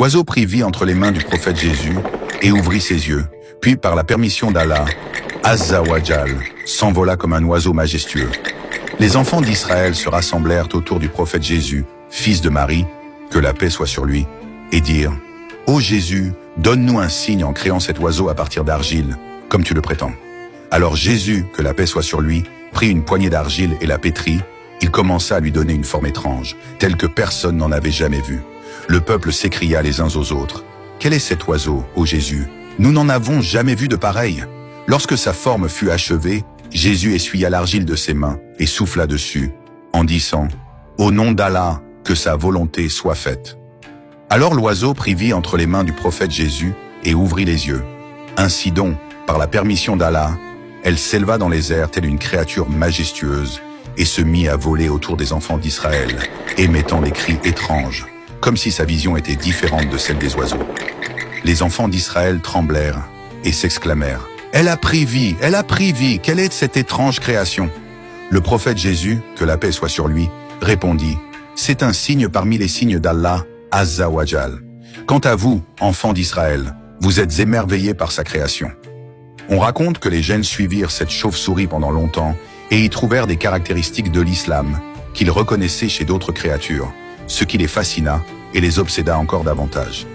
L'oiseau prit vie entre les mains du prophète Jésus et ouvrit ses yeux. Puis, par la permission d'Allah, Azza wa Jal s'envola comme un oiseau majestueux. Les enfants d'Israël se rassemblèrent autour du prophète Jésus, fils de Marie, que la paix soit sur lui, et dirent « Ô Jésus, donne-nous un signe en créant cet oiseau à partir d'argile, comme tu le prétends. » Alors Jésus, que la paix soit sur lui, prit une poignée d'argile et la pétrit. Il commença à lui donner une forme étrange, telle que personne n'en avait jamais vue. Le peuple s'écria les uns aux autres « Quel est cet oiseau, ô Jésus? Nous n'en avons jamais vu de pareil. » Lorsque sa forme fut achevée, Jésus essuya l'argile de ses mains et souffla dessus, en disant « Au nom d'Allah, que sa volonté soit faite. » Alors l'oiseau prit vie entre les mains du prophète Jésus et ouvrit les yeux. Ainsi donc, par la permission d'Allah, elle s'éleva dans les airs telle une créature majestueuse et se mit à voler autour des enfants d'Israël, émettant des cris étranges, comme si sa vision était différente de celle des oiseaux. Les enfants d'Israël tremblèrent et s'exclamèrent « Elle a pris vie, elle a pris vie, quelle est cette étrange création ?» Le prophète Jésus, que la paix soit sur lui, répondit « C'est un signe parmi les signes d'Allah, Azza wa Jal. Quant à vous, enfants d'Israël, vous êtes émerveillés par sa création. » On raconte que les jeunes suivirent cette chauve-souris pendant longtemps et y trouvèrent des caractéristiques de l'islam qu'ils reconnaissaient chez d'autres créatures, ce qui les fascina et les obséda encore davantage.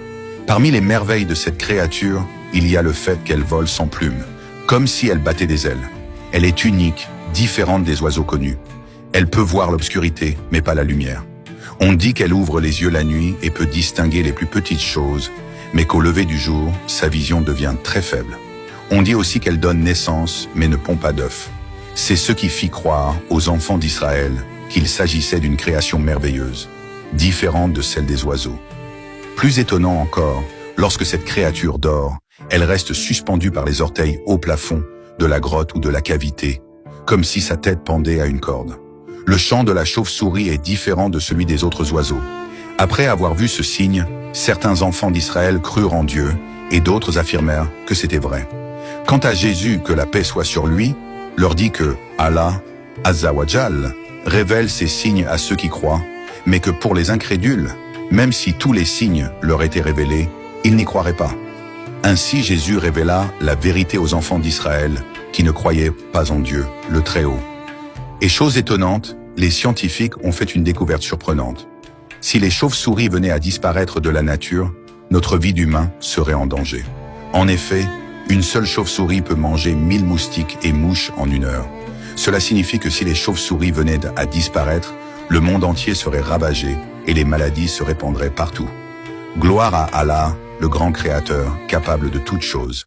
Parmi les merveilles de cette créature, il y a le fait qu'elle vole sans plumes, comme si elle battait des ailes. Elle est unique, différente des oiseaux connus. Elle peut voir l'obscurité, mais pas la lumière. On dit qu'elle ouvre les yeux la nuit et peut distinguer les plus petites choses, mais qu'au lever du jour, sa vision devient très faible. On dit aussi qu'elle donne naissance, mais ne pond pas d'œufs. C'est ce qui fit croire aux enfants d'Israël qu'il s'agissait d'une création merveilleuse, différente de celle des oiseaux. Plus étonnant encore, lorsque cette créature dort, elle reste suspendue par les orteils au plafond de la grotte ou de la cavité, comme si sa tête pendait à une corde. Le chant de la chauve-souris est différent de celui des autres oiseaux. Après avoir vu ce signe, certains enfants d'Israël crurent en Dieu et d'autres affirmèrent que c'était vrai. Quant à Jésus, que la paix soit sur lui, leur dit que Allah, Azza wa Jal, révèle ces signes à ceux qui croient, mais que pour les incrédules, même si tous les signes leur étaient révélés, ils n'y croiraient pas. Ainsi Jésus révéla la vérité aux enfants d'Israël qui ne croyaient pas en Dieu, le Très-Haut. Et chose étonnante, les scientifiques ont fait une découverte surprenante. Si les chauves-souris venaient à disparaître de la nature, notre vie d'humain serait en danger. En effet, une seule chauve-souris peut manger 1000 moustiques et mouches en 1 heure. Cela signifie que si les chauves-souris venaient à disparaître, le monde entier serait ravagé et les maladies se répandraient partout. Gloire à Allah, le grand créateur, capable de toutes choses.